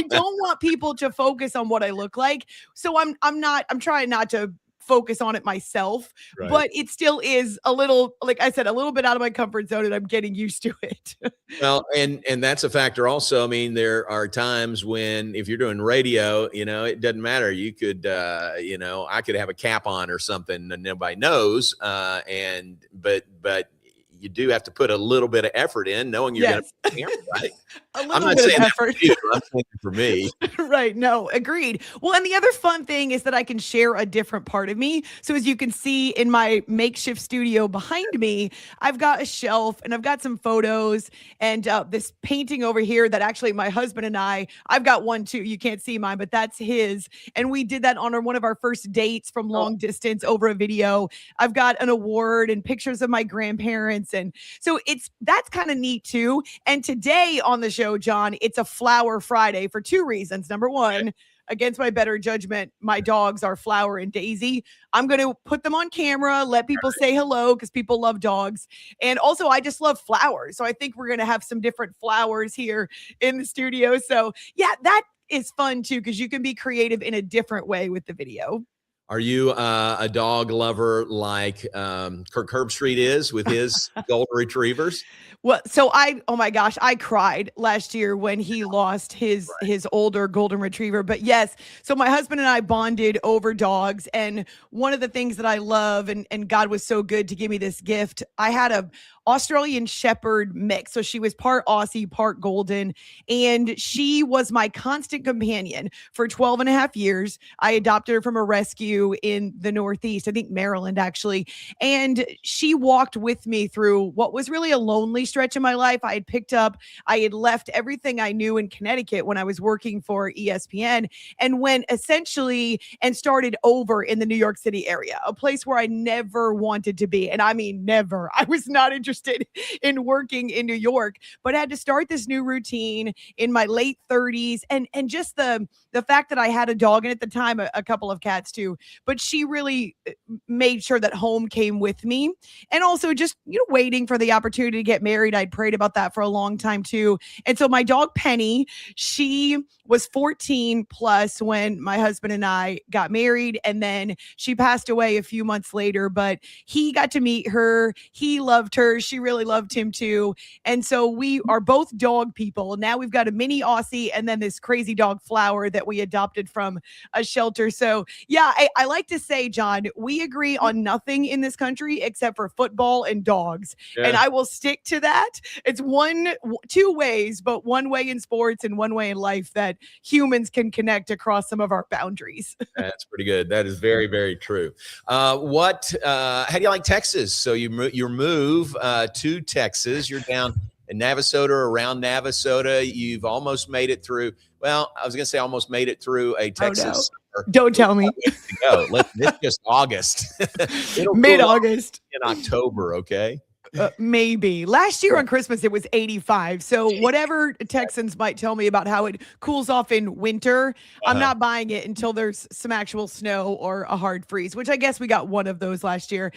S11: don't want people to focus on what I look like. So I'm trying not to focus on it myself, but it still is a little, like I said, a little bit out of my comfort zone, and I'm getting used to it.
S1: Well, and that's a factor also. I mean, there are times when, if you're doing radio, it doesn't matter. You could, I could have a cap on or something and nobody knows. But you do have to put a little bit of effort in, knowing you're going to put the camera, right? I'm not saying that for you. I'm saying it for me.
S11: Right. No, agreed. Well, and the other fun thing is that I can share a different part of me. So as you can see in my makeshift studio behind me, I've got a shelf and I've got some photos and this painting over here that actually my husband and I've got one too. You can't see mine, but that's his. And we did that on one of our first dates from long distance over a video. I've got an award and pictures of my grandparents. And so that's kind of neat too. And today on the show, John, it's a Flower Friday for two reasons. Number one, against my better judgment, my dogs are Flower and Daisy. I'm going to put them on camera, let people say hello, because people love dogs. And also, I just love flowers. So I think we're going to have some different flowers here in the studio. So yeah, that is fun too, because you can be creative in a different way with the video.
S1: Are you a dog lover like Kirk Herbstreit is with his golden retrievers?
S11: Well, so oh my gosh, I cried last year when he lost his older golden retriever. But yes, so my husband and I bonded over dogs. And one of the things that I love, and God was so good to give me this gift, I had Australian Shepherd mix. So she was part Aussie, part Golden. And she was my constant companion for 12 and a half years. I adopted her from a rescue in the Northeast, I think Maryland, actually. And she walked with me through what was really a lonely stretch in my life. I had left everything I knew in Connecticut when I was working for ESPN and went essentially and started over in the New York City area, a place where I never wanted to be. And I mean, never. I was not interested in working in New York, but I had to start this new routine in my late 30s. And just the fact that I had a dog, and at the time, a couple of cats too, but she really made sure that home came with me. And also just, waiting for the opportunity to get married. I'd prayed about that for a long time too. And so my dog Penny, she was 14 plus when my husband and I got married. And then she passed away a few months later, but he got to meet her. He loved her. She really loved him too. And so we are both dog people. Now we've got a mini Aussie and then this crazy dog Flower that we adopted from a shelter. So yeah, I like to say, John, we agree on nothing in this country except for football and dogs. Yeah. And I will stick to that. It's two ways, but one way in sports and one way in life that humans can connect across some of our boundaries.
S1: That's pretty good. That is very, very true. How do you like Texas? So you move to Texas. You're down in Navasota, around Navasota. You've almost made it through. Well, I was going to say almost made it through a Texas.
S11: Oh, no. Don't tell me.
S1: It's just August.
S11: Mid-August.
S1: In October, okay?
S11: Maybe. Last year on Christmas, it was 85. So whatever Texans might tell me about how it cools off in winter, I'm not buying it until there's some actual snow or a hard freeze, which I guess we got one of those last year.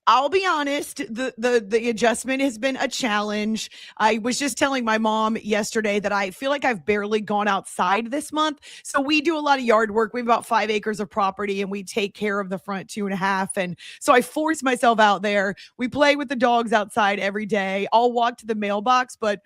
S11: I'll be honest, the adjustment has been a challenge. I was just telling my mom yesterday that I feel like I've barely gone outside this month. So we do a lot of yard work. We have about 5 acres of property and we take care of the front 2.5. And so I force myself out there. We play with the dogs outside every day. I'll walk to the mailbox, but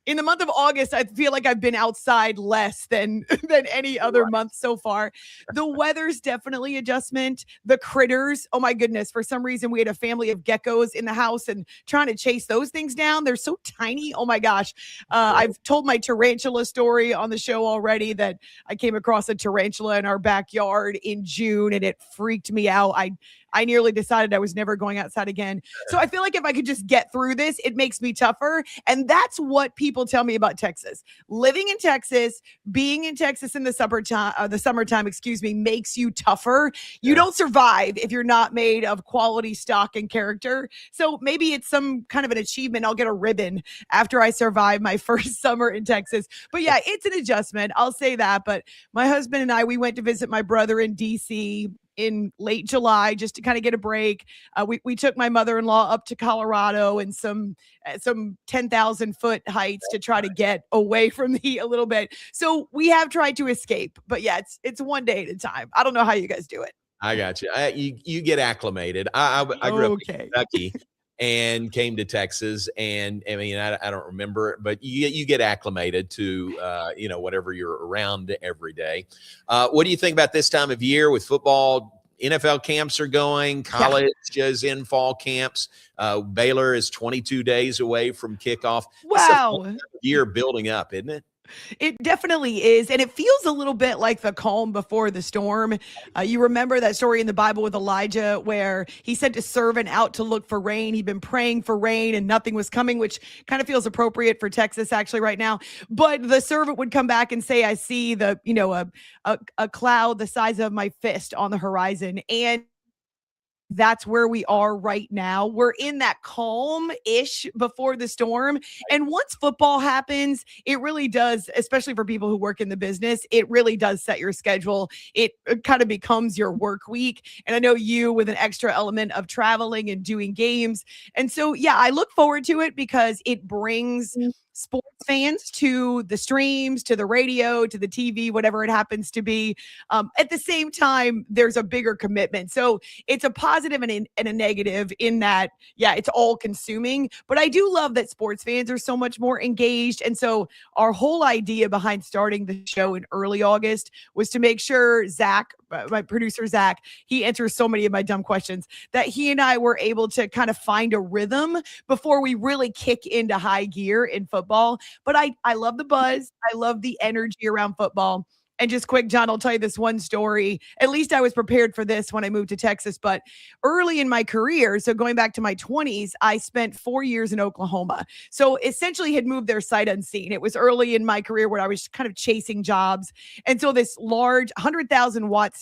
S11: in the month of August, I feel like I've been outside less than any other month so far. The weather's definitely adjustment. The critters, oh my goodness, for some reason we had a family of geckos in the house and trying to chase those things down. They're so tiny. Oh my gosh. I've told my tarantula story on the show already, that I came across a tarantula in our backyard in June and it freaked me out. I nearly decided I was never going outside again. So I feel like if I could just get through this, it makes me tougher. And that's what people tell me about Texas. Living in Texas, being in Texas in the summertime, makes you tougher. You don't survive if you're not made of quality stock and character. So maybe it's some kind of an achievement. I'll get a ribbon after I survive my first summer in Texas. But yeah, it's an adjustment. I'll say that. But my husband and I, we went to visit my brother in DC in late July just to kind of get a break. We took my mother-in-law up to Colorado and some 10,000 foot heights to try to get away from the heat a little bit. So we have tried to escape, but yeah, it's one day at a time. I don't know how you guys do it.
S1: I got you. You get acclimated. I grew up in Kentucky and came to Texas, and I mean, I don't remember it, but you get acclimated to whatever you're around every day. What do you think about this time of year with football? NFL camps are going, college is in fall camps. Baylor is 22 days away from kickoff.
S11: Wow.
S1: It's a year building up, isn't it?
S11: It definitely is. And it feels a little bit like the calm before the storm. You remember that story in the Bible with Elijah where he sent a servant out to look for rain. He'd been praying for rain and nothing was coming, which kind of feels appropriate for Texas actually right now. But the servant would come back and say, I see a cloud the size of my fist on the horizon. And that's where we are right now. We're in that calm-ish before the storm. And once football happens, it really does, especially for people who work in the business, it really does set your schedule. It kind of becomes your work week. And I know you with an extra element of traveling and doing games. And so, yeah, I look forward to it because it brings sports fans to the streams, to the radio, to the TV, whatever it happens to be. At the same time, there's a bigger commitment. So it's a positive and a negative in that, yeah, it's all consuming. But I do love that sports fans are so much more engaged. And so our whole idea behind starting the show in early August was to make sure Zach, my producer, Zach, he answers so many of my dumb questions, that he and I were able to kind of find a rhythm before we really kick into high gear in football. But I love the buzz. I love the energy around football. And just quick, John, I'll tell you this one story. At least I was prepared for this when I moved to Texas. But early in my career, so going back to my 20s, I spent 4 years in Oklahoma. So essentially had moved there sight unseen. It was early in my career where I was kind of chasing jobs. And so this large 100,000 watt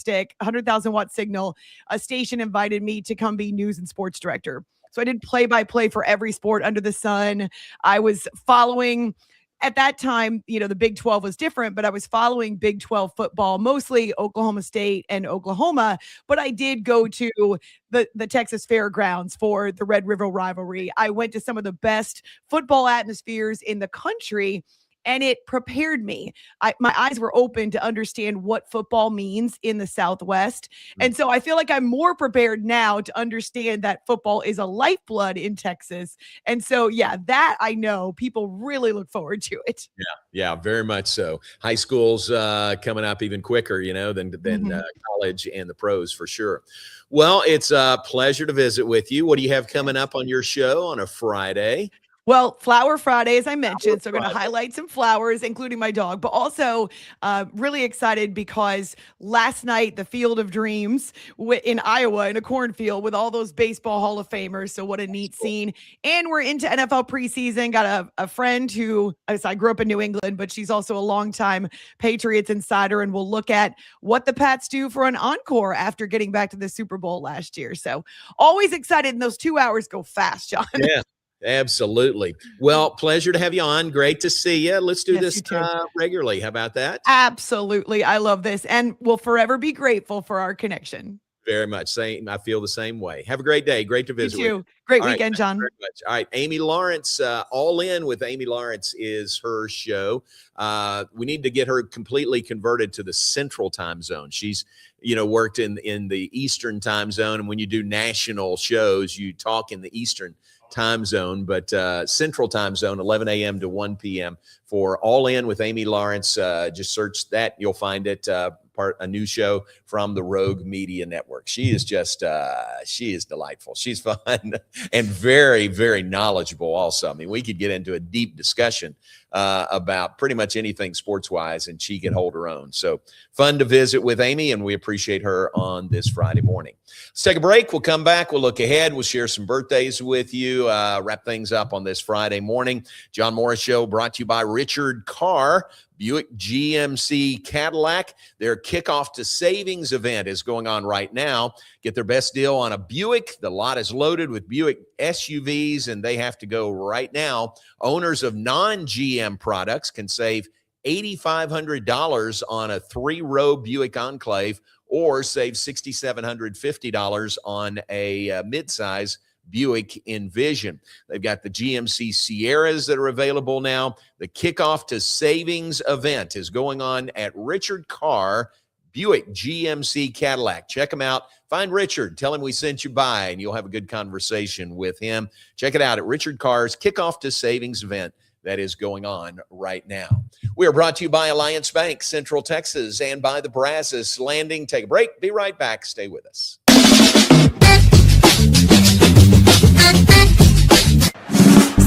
S11: signal, a station invited me to come be news and sports director. So I did play-by-play for every sport under the sun. I was following... At that time, the Big 12 was different, but I was following Big 12 football, mostly Oklahoma State and Oklahoma. But I did go to the Texas Fairgrounds for the Red River rivalry. I went to some of the best football atmospheres in the country, and it prepared me. My eyes were open to understand what football means in the Southwest. And so I feel like I'm more prepared now to understand that football is a lifeblood in Texas. And so, yeah, that I know people really look forward to it.
S1: Yeah, very much so. High school's coming up even quicker, than college and the pros for sure. Well, it's a pleasure to visit with you. What do you have coming up on your show on a Friday?
S11: Well, Flower Friday, as I mentioned, so we're going to highlight some flowers, including my dog, but also really excited because last night, the Field of Dreams in Iowa, in a cornfield with all those baseball Hall of Famers. So what a neat scene. And we're into NFL preseason. Got a friend who, I grew up in New England, but she's also a longtime Patriots insider, and we'll look at what the Pats do for an encore after getting back to the Super Bowl last year. So always excited, and those 2 hours go fast, John.
S1: Yeah. Absolutely. Well, pleasure to have you on. Great to see you. Let's do this regularly. How about that?
S11: Absolutely. I love this, and we'll forever be grateful for our connection.
S1: Very much. I feel the same way. Have a great day. Great to visit with you.
S11: Great weekend, John.
S1: Very much. All right. Amy Lawrence, All In with Amy Lawrence is her show. We need to get her completely converted to the Central Time Zone. She's, worked in the Eastern Time Zone. And when you do national shows, you talk in the Eastern Time Zone, but Central Time Zone, 11 a.m. to 1 p.m. for All In with Amy Lawrence. Just search that. You'll find it. A new show from the Rogue Media Network. She is just, she is delightful. She's fun and very, very knowledgeable also. I mean, we could get into a deep discussion about pretty much anything sports-wise, and she can hold her own. So fun to visit with Amy, and we appreciate her on this Friday morning. Let's take a break. We'll come back. We'll look ahead. We'll share some birthdays with you, wrap things up on this Friday morning. John Morris Show brought to you by Richard Carr, Buick GMC Cadillac. Their kickoff to savings event is going on right now. Get their best deal on a Buick. The lot is loaded with Buick SUVs, and they have to go right now. Owners of non-GM products can save $8,500 on a 3-row Buick Enclave, or save $6,750 on a midsize Buick Envision. They've got the GMC Sierras that are available now. The kickoff to savings event is going on at Richard Carr, Buick GMC Cadillac. Check him out. Find Richard. Tell him we sent you by, and you'll have a good conversation with him. Check it out at Richard Carr's kickoff to savings event that is going on right now. We are brought to you by Alliance Bank, Central Texas, and by the Brazos Landing. Take a break. Be right back. Stay with us.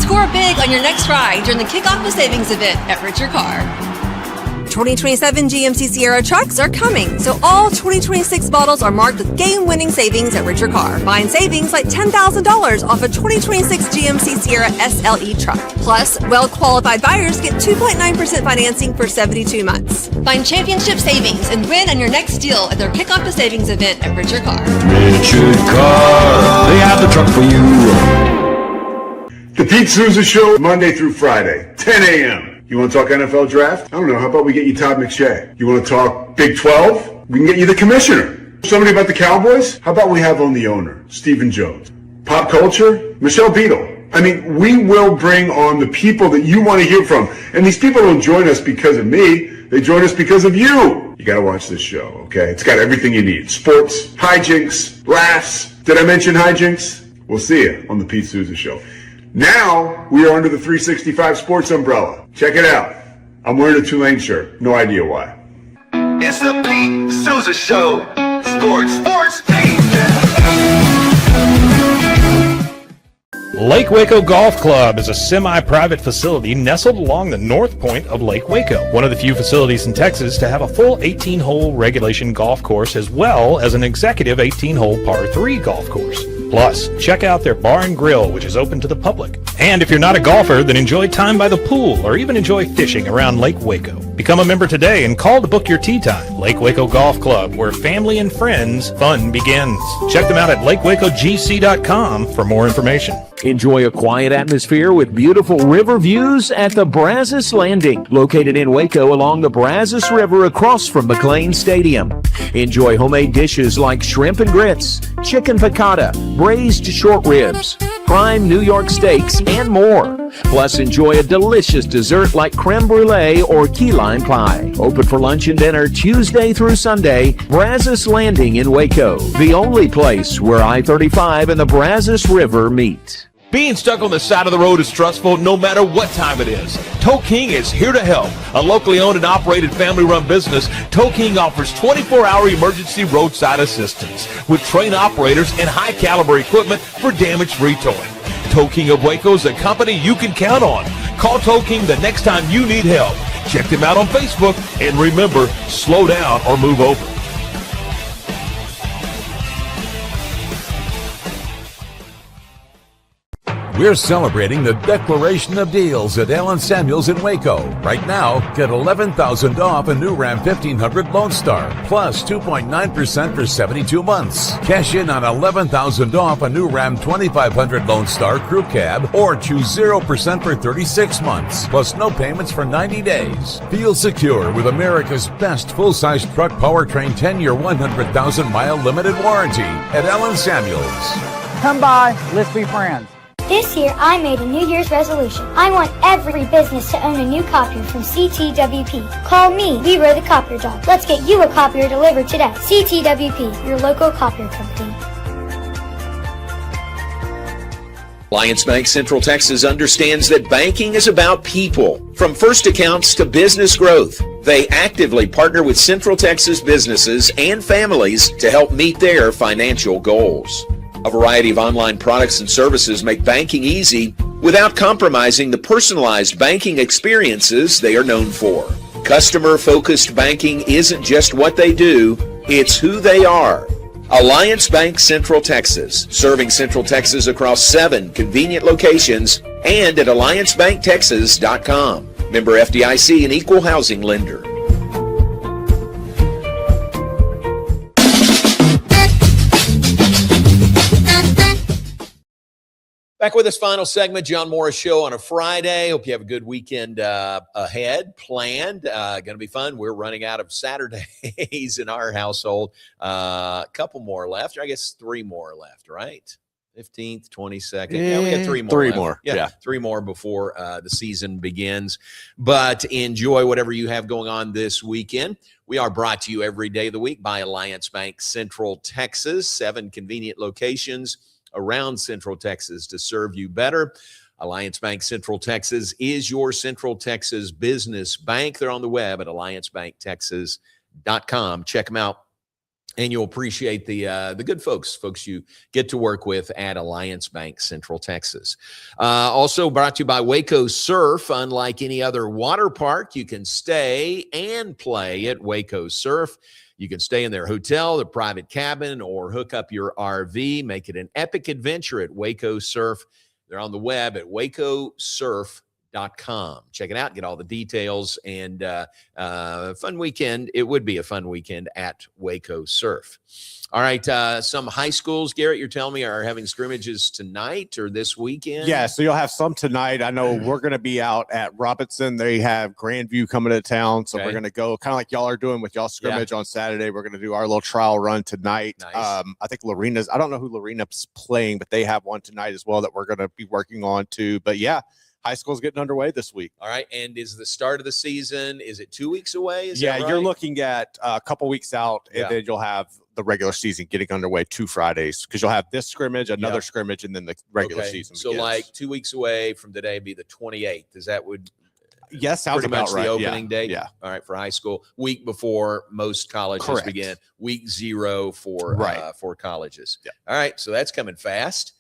S12: Score big on your next ride during the Kickoff to Savings event at Richard Carr. 2027 GMC Sierra trucks are coming, so all 2026 models are marked with game-winning savings at Richard Carr. Find savings like $10,000 off a 2026 GMC Sierra SLE truck. Plus, well-qualified buyers get 2.9% financing for 72 months. Find championship savings and win on your next deal at their Kickoff to Savings event at Richard Carr.
S13: Richard Carr, they have the truck for you.
S8: The Pete Souza Show, Monday through Friday, 10 a.m. You want to talk NFL draft? I don't know. How about we get you Todd McShay? You want to talk Big 12? We can get you the commissioner. Somebody about the Cowboys? How about we have on the owner, Stephen Jones? Pop culture? Michelle Beadle. I mean, we will bring on the people that you want to hear from. And these people don't join us because of me. They join us because of you. You got to watch this show, okay? It's got everything you need. Sports, hijinks, laughs. Did I mention hijinks? We'll see you on the Pete Souza Show. Now, we are under the 365 Sports umbrella. Check it out. I'm wearing a Tulane shirt. No idea why.
S9: It's the Pete Souza Show. Sports,
S5: Lake Waco Golf Club is a semi-private facility nestled along the north point of Lake Waco, one of the few facilities in Texas to have a full 18-hole regulation golf course as well as an executive 18-hole par 3 golf course. Plus, check out their bar and grill, which is open to the public. And if you're not a golfer, then enjoy time by the pool or even enjoy fishing around Lake Waco. Become a member today and call to book your tee time. Lake Waco Golf Club, where family and friends fun begins. Check them out at lakewacogc.com for more information.
S4: Enjoy a quiet atmosphere with beautiful river views at the Brazos Landing, located in Waco along the Brazos River across from McLean Stadium. Enjoy homemade dishes like shrimp and grits, chicken piccata, braised short ribs, prime New York steaks, and more. Plus, enjoy a delicious dessert like creme brulee or key lime pie. Open for lunch and dinner Tuesday through Sunday. Brazos Landing in Waco, the only place where I-35 and the Brazos River meet.
S5: Being stuck on the side of the road is stressful no matter what time it is. Tow King is here to help. A locally owned and operated family-run business, Tow King offers 24-hour emergency roadside assistance with trained operators and high-caliber equipment for damage-free towing. Tow King of Waco is a company you can count on. Call Tow King the next time you need help. Check them out on Facebook, and remember, slow down or move over.
S6: We're celebrating the Declaration of Deals at Allen Samuels in Waco. Right now, get $11,000 off a new Ram 1500 Lone Star, plus 2.9% for 72 months. Cash in on $11,000 off a new Ram 2500 Lone Star Crew Cab, or choose 0% for 36 months, plus no payments for 90 days. Feel secure with America's best full-size truck powertrain 10-year, 100,000-mile limited warranty at Allen Samuels.
S7: Come by, let's be friends.
S14: This year, I made a New Year's resolution. I want every business to own a new copier from CTWP. Call me, Leroy the Copier Dog. Let's get you a copier delivered today. CTWP, your local copier company.
S1: Alliance Bank Central Texas understands that banking is about people. From first accounts to business growth, they actively partner with Central Texas businesses and families to help meet their financial goals. A variety of online products and services make banking easy without compromising the personalized banking experiences they are known for. Customer-focused banking isn't just what they do, it's who they are. Alliance Bank Central Texas, serving Central Texas across 7 convenient locations and at alliancebanktexas.com. Member FDIC and equal housing lender. Back with this final segment, John Morris Show on a Friday. Hope you have a good weekend ahead planned. Going to be fun. We're running out of Saturdays in our household. A couple more left. I guess 3 more left, right? 15th, 22nd. Yeah, we got 3 more.
S2: 3 more.
S1: Yeah, 3 more before the season begins. But enjoy whatever you have going on this weekend. We are brought to you every day of the week by Alliance Bank Central Texas. 7 convenient locations around Central Texas to serve you better. Alliance Bank Central Texas is your Central Texas business bank. They're on the web at alliancebanktexas.com. Check them out, and you'll appreciate the good folks you get to work with at Alliance Bank Central Texas. Also brought to you by Waco Surf. Unlike any other water park, you can stay and play at Waco Surf. You can stay in their hotel, their private cabin, or hook up your RV. Make it an epic adventure at Waco Surf. They're on the web at wacosurf.com. Check it out. Get all the details. And fun weekend. It would be a fun weekend at Waco Surf. All right. Some high schools, Garrett, you're telling me, are having scrimmages tonight or this weekend?
S2: Yeah, so you'll have some tonight. I know we're going to be out at Robinson. They have Grandview coming to town. So we're going to go kind of like y'all are doing with y'all scrimmage on Saturday. We're going to do our little trial run tonight. Nice. I think Lorena's, I don't know who Lorena's playing, but they have one tonight as well that we're going to be working on too. But yeah, high school's getting underway this week.
S1: All right. And is the start of the season, is it 2 weeks away? Is
S2: that
S1: right?
S2: You're looking at a couple weeks out, and then you'll have the regular season getting underway 2 Fridays, because you'll have this scrimmage, another scrimmage, and then the regular season begins.
S1: So like 2 weeks away from today be the 28th. Is that would
S2: Yes, sounds
S1: pretty much
S2: about right.
S1: The opening date.
S2: Yeah.
S1: All right, for high school. Week before most colleges begin. Week 0 for colleges. Yeah. All right, so that's coming fast.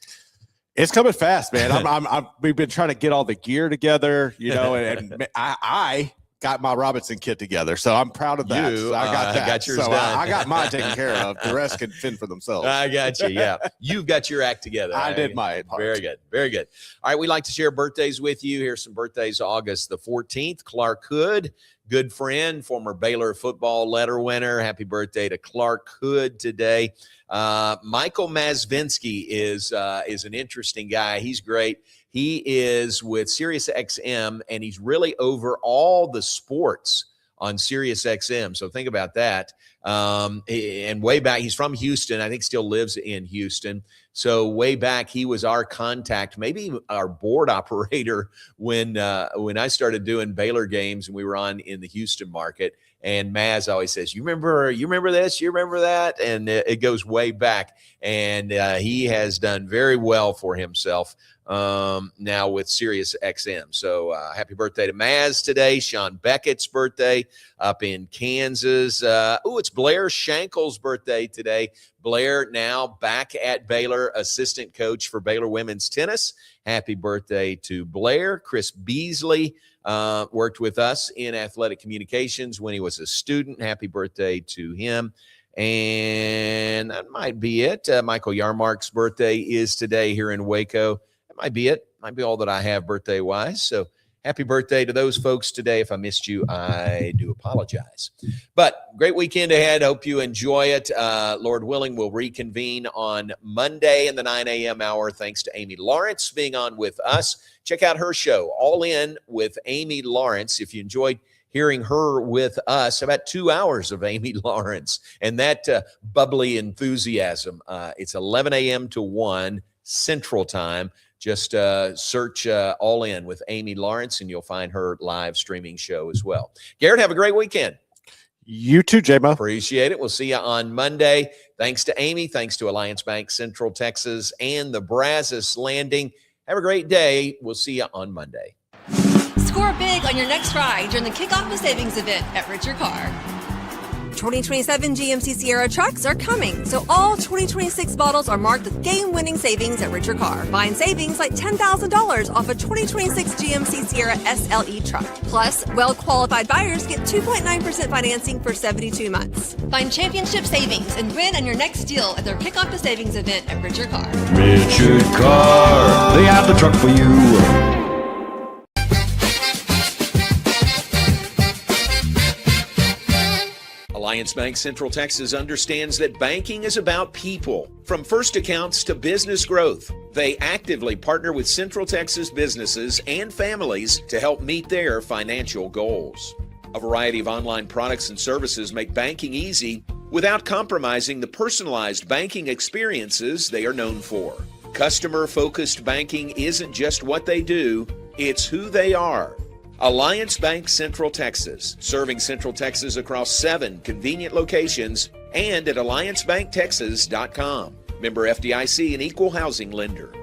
S2: It's coming fast, man. We've been trying to get all the gear together, and I got my Robinson kit together, so I'm proud of that. So I got that.
S1: Got yours
S2: so
S1: done.
S2: I got mine taken care of. The rest can fend for themselves.
S1: I got you. Yeah, you've got your act together.
S2: I did my part.
S1: Very good. Very good. All right, we like to share birthdays with you. Here's some birthdays. August the 14th, Clark Hood, good friend, former Baylor football letter winner. Happy birthday to Clark Hood today. Michael Mazvinsky is an interesting guy. He's great. He is with SiriusXM, and he's really over all the sports on SiriusXM. So think about that. And way back, he's from Houston. I think still lives in Houston. So way back, he was our contact, maybe our board operator when I started doing Baylor games and we were on in the Houston market. And Maz always says, you remember this, you remember that? And it goes way back. And he has done very well for himself now with SiriusXM. So happy birthday to Maz today. Sean Beckett's birthday up in Kansas. It's Blair Shankle's birthday today. Blair now back at Baylor, assistant coach for Baylor women's tennis. Happy birthday to Blair. Chris Beasley worked with us in athletic communications when he was a student. Happy birthday to him. And that might be it. Michael Yarmark's birthday is today here in Waco. That might be it. Might be all that I have birthday-wise. So happy birthday to those folks today. If I missed you, I do apologize. But great weekend ahead. Hope you enjoy it. Lord willing, we'll reconvene on Monday in the 9 a.m. hour. Thanks to Amy Lawrence being on with us. Check out her show, All In with Amy Lawrence. If you enjoyed hearing her with us, about 2 hours of Amy Lawrence and that bubbly enthusiasm. It's 11 a.m. to 1 Central Time. Just search All In with Amy Lawrence, and you'll find her live streaming show as well. Garrett, have a great weekend.
S2: You too, J-Mo.
S1: Appreciate it. We'll see you on Monday. Thanks to Amy. Thanks to Alliance Bank Central Texas and the Brazos Landing. Have a great day. We'll see you on Monday.
S12: Score big on your next ride during the Kickoff the Savings event at Richard Carr. 2027 GMC Sierra trucks are coming, so all 2026 models are marked with game-winning savings at Richard Carr. Find savings like $10,000 off a 2026 GMC Sierra SLE truck. Plus, well-qualified buyers get 2.9% financing for 72 months. Find championship savings and win on your next deal at their Kickoff the Savings event at Richard Carr.
S13: Richard Carr, they have the truck for you.
S1: Alliance Bank Central Texas understands that banking is about people. From first accounts to business growth, they actively partner with Central Texas businesses and families to help meet their financial goals. A variety of online products and services make banking easy without compromising the personalized banking experiences they are known for. Customer-focused banking isn't just what they do, it's who they are. Alliance Bank Central Texas, serving Central Texas across 7 convenient locations and at alliancebanktexas.com. Member FDIC, an equal housing lender.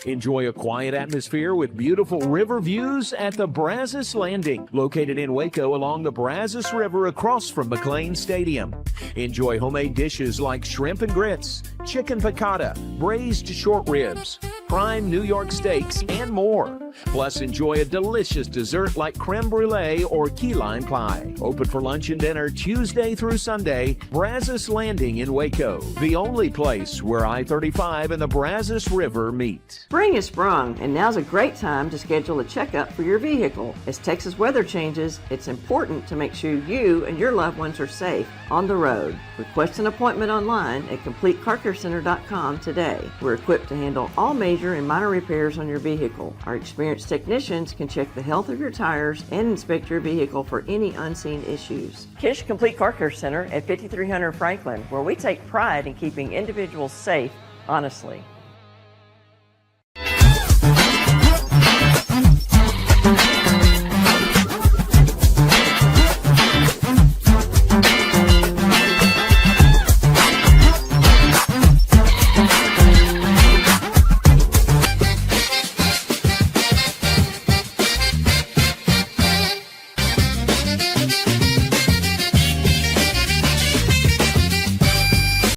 S4: Enjoy a quiet atmosphere with beautiful river views at the Brazos Landing, located in Waco along the Brazos River across from McLean Stadium. Enjoy homemade dishes like shrimp and grits, chicken piccata, braised short ribs, prime New York steaks, and more. Plus, enjoy a delicious dessert like creme brulee or key lime pie. Open for lunch and dinner Tuesday through Sunday. Brazos Landing in Waco, the only place where I-35 and the Brazos River meet.
S15: Spring is sprung, and now's a great time to schedule a checkup for your vehicle. As Texas weather changes, it's important to make sure you and your loved ones are safe on the road. Request an appointment online at CompleteCarCareCenter.com today. We're equipped to handle all major and minor repairs on your vehicle. Our experienced technicians can check the health of your tires and inspect your vehicle for any unseen issues. Kish Complete Car Care Center at 5300 Franklin, where we take pride in keeping individuals safe honestly.